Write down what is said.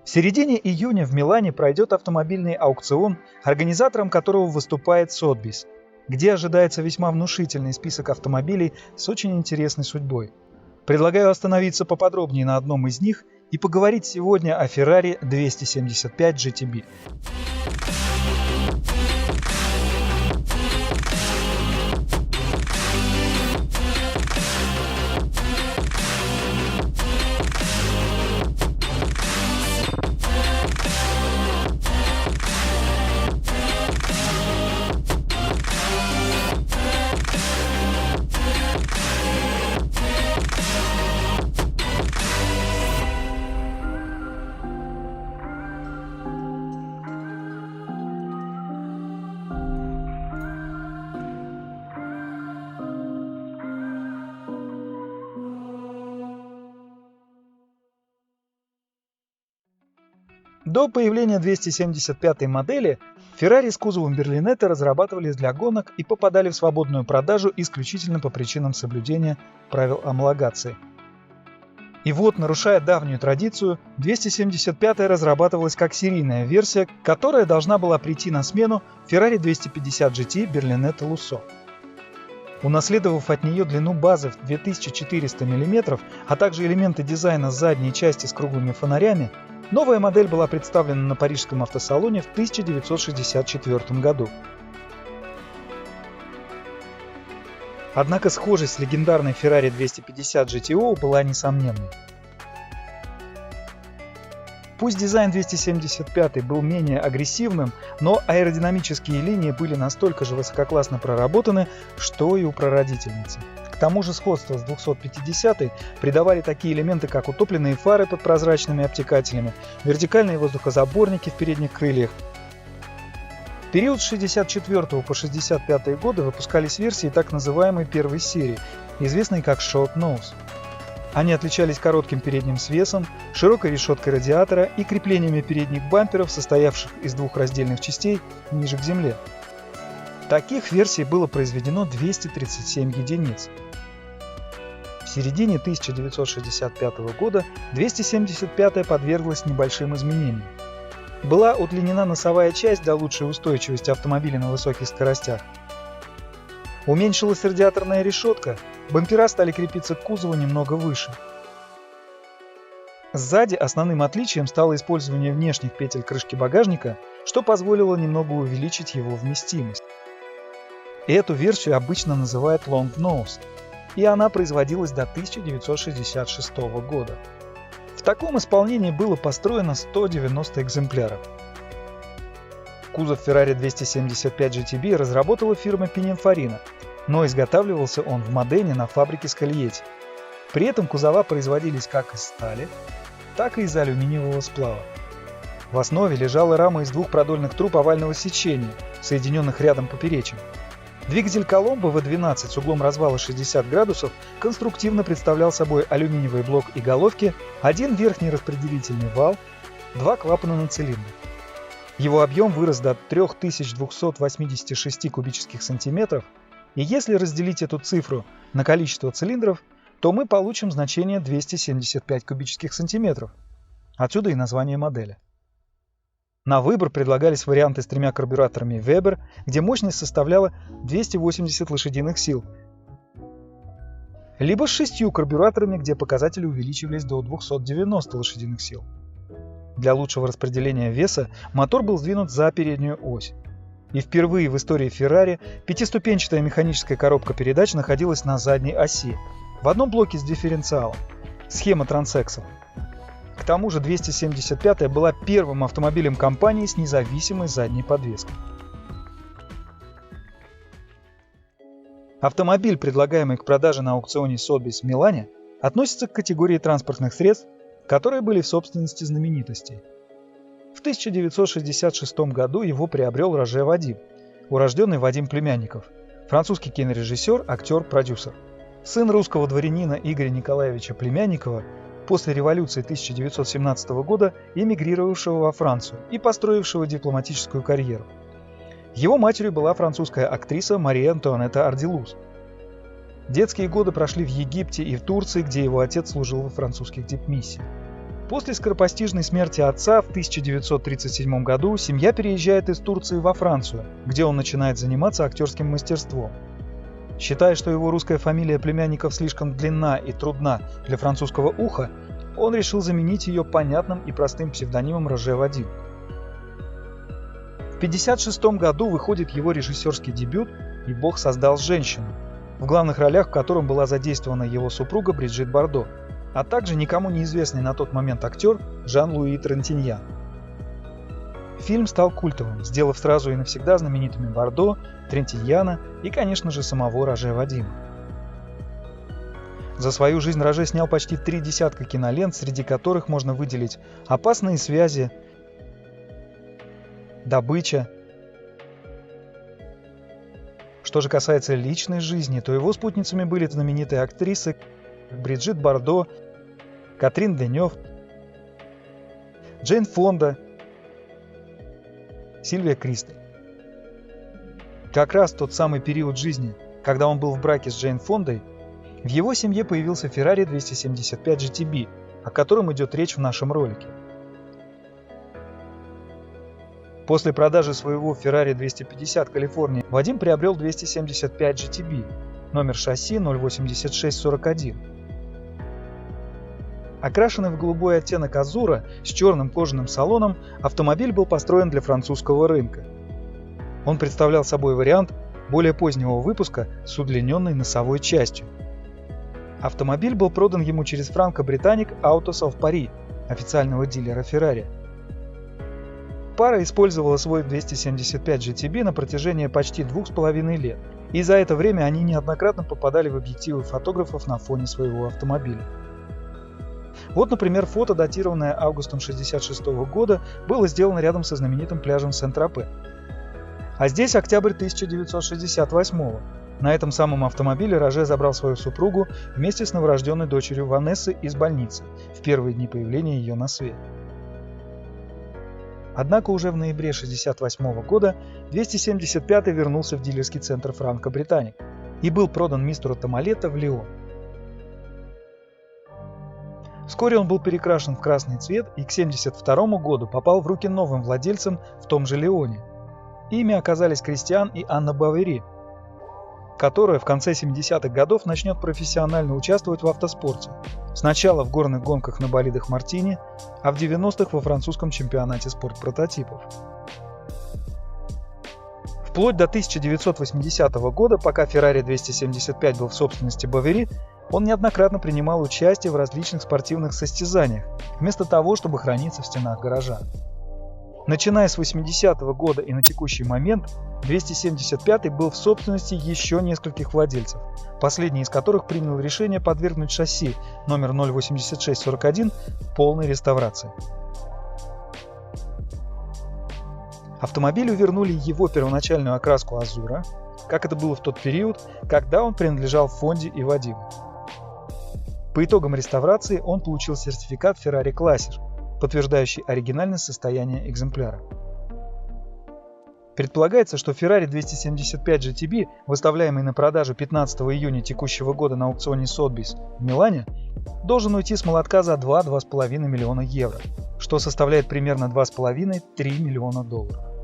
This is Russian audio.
В середине июня в Милане пройдет автомобильный аукцион, организатором которого выступает Sotheby's, где ожидается весьма внушительный список автомобилей с очень интересной судьбой. Предлагаю остановиться поподробнее на одном из них и поговорить сегодня о Ferrari 275 GTB. До появления 275-й модели Ferrari с кузовом Berlinetta разрабатывались для гонок и попадали в свободную продажу исключительно по причинам соблюдения правил омологации. И вот, нарушая давнюю традицию, 275-я разрабатывалась как серийная версия, которая должна была прийти на смену Ferrari 250 GT Berlinetta Lusso. Унаследовав от нее длину базы в 2400 мм, а также элементы дизайна задней части с круглыми фонарями, новая модель была представлена на Парижском автосалоне в 1964 году. Однако схожесть с легендарной Ferrari 250 GTO была несомненной. Пусть дизайн 275 был менее агрессивным, но аэродинамические линии были настолько же высококлассно проработаны, что и у прародительницы. К тому же сходство с 250 придавали такие элементы, как утопленные фары под прозрачными обтекателями, вертикальные воздухозаборники в передних крыльях. В период с 64 по 65 годы выпускались версии так называемой первой серии, известной как Short Nose. Они отличались коротким передним свесом, широкой решеткой радиатора и креплениями передних бамперов, состоявших из двух раздельных частей ниже к земле. Таких версий было произведено 237 единиц. В середине 1965 года 275-я подверглась небольшим изменениям. Была удлинена носовая часть для лучшей устойчивости автомобиля на высоких скоростях. Уменьшилась радиаторная решетка, бампера стали крепиться к кузову немного выше. Сзади основным отличием стало использование внешних петель крышки багажника, что позволило немного увеличить его вместимость. Эту версию обычно называют Long Nose, и она производилась до 1966 года. В таком исполнении было построено 190 экземпляров. Кузов Ferrari 275 GTB разработала фирма Pininfarina, но изготавливался он в Модене на фабрике Скальетти. При этом кузова производились как из стали, так и из алюминиевого сплава. В основе лежала рама из двух продольных труб овального сечения, соединенных рядом поперечин. Двигатель Коломбо V12 с углом развала 60 градусов конструктивно представлял собой алюминиевый блок и головки, один верхний распределительный вал, два клапана на цилиндр. Его объем вырос до 3286 кубических сантиметров, и если разделить эту цифру на количество цилиндров, то мы получим значение 275 кубических сантиметров. Отсюда и название модели. На выбор предлагались варианты с тремя карбюраторами Weber, где мощность составляла 280 лошадиных сил, либо с 6 карбюраторами, где показатели увеличивались до 290 лошадиных сил. Для лучшего распределения веса мотор был сдвинут за переднюю ось. И впервые в истории Ferrari пятиступенчатая механическая коробка передач находилась на задней оси, в одном блоке с дифференциалом, схема Transaxle. К тому же 275-я была первым автомобилем компании с независимой задней подвеской. Автомобиль, предлагаемый к продаже на аукционе Sotheby's в Милане, относится к категории транспортных средств, которые были в собственности знаменитостей. В 1966 году его приобрел Роже Вадим, урожденный Вадим Племянников, французский кинорежиссер, актер, продюсер. Сын русского дворянина Игоря Николаевича Племянникова, после революции 1917 года эмигрировавшего во Францию и построившего дипломатическую карьеру. Его матерью была французская актриса Мария Антуанетта Ардилус. Детские годы прошли в Египте и в Турции, где его отец служил во французских дипмиссиях. После скоропостижной смерти отца в 1937 году семья переезжает из Турции во Францию, где он начинает заниматься актерским мастерством. Считая, что его русская фамилия племянников слишком длинна и трудна для французского уха, он решил заменить ее понятным и простым псевдонимом Роже Вадим. В 1956 году выходит его режиссерский дебют «И Бог создал женщину», в главных ролях в котором была задействована его супруга Бриджит Бардо, а также никому неизвестный на тот момент актер Жан-Луи Трентиньян. Фильм стал культовым, сделав сразу и навсегда знаменитыми Бардо, Трентиньяна и, конечно же, самого Роже Вадима. За свою жизнь Роже снял почти 3 десятка кинолент, среди которых можно выделить «Опасные связи», «Добыча». Что же касается личной жизни, то его спутницами были знаменитые актрисы Бриджит Бардо, Катрин Денев, Джейн Фонда, Сильвия Кристель. Как раз в тот самый период жизни, когда он был в браке с Джейн Фондой, в его семье появился Ferrari 275 GTB, о котором идет речь в нашем ролике. После продажи своего Ferrari 250 Калифорния Вадим приобрел 275 GTB, номер шасси 08641. Окрашенный в голубой оттенок Азура с черным кожаным салоном, автомобиль был построен для французского рынка. Он представлял собой вариант более позднего выпуска с удлиненной носовой частью. Автомобиль был продан ему через Franco-Britannic Autos of Paris, официального дилера Ferrari. Пара использовала свой 275 GTB на протяжении почти 2,5 лет, и за это время они неоднократно попадали в объективы фотографов на фоне своего автомобиля. Вот, например, фото, датированное августом 1966 года, было сделано рядом со знаменитым пляжем Сен-Тропе. А здесь октябрь 1968. На этом самом автомобиле Роже забрал свою супругу вместе с новорожденной дочерью Ванессой из больницы в первые дни появления ее на свет. Однако уже в ноябре 1968 года 275 вернулся в дилерский центр Franco-Britannic и был продан мистеру Томалетто в Лион. Вскоре он был перекрашен в красный цвет и к 1972 году попал в руки новым владельцам в том же Лионе. Ими оказались Кристиан и Анна Бовери, которая в конце 70-х годов начнет профессионально участвовать в автоспорте. Сначала в горных гонках на болидах Мартини, а в 90-х во французском чемпионате спорт-прототипов. Вплоть до 1980 года, пока Ferrari 275 был в собственности Бовери, он неоднократно принимал участие в различных спортивных состязаниях, вместо того, чтобы храниться в стенах гаража. Начиная с 80-го года и на текущий момент 275 был в собственности еще нескольких владельцев, последний из которых принял решение подвергнуть шасси номер 08641 полной реставрации. Автомобилю вернули его первоначальную окраску Азура, как это было в тот период, когда он принадлежал Фонде и Вадиму. По итогам реставрации он получил сертификат Ferrari Classic, подтверждающий оригинальное состояние экземпляра. Предполагается, что Ferrari 275 GTB, выставляемый на продажу 15 июня текущего года на аукционе Sotheby's в Милане, должен уйти с молотка за 2-2,5 миллиона евро, что составляет примерно 2,5-3 миллиона долларов.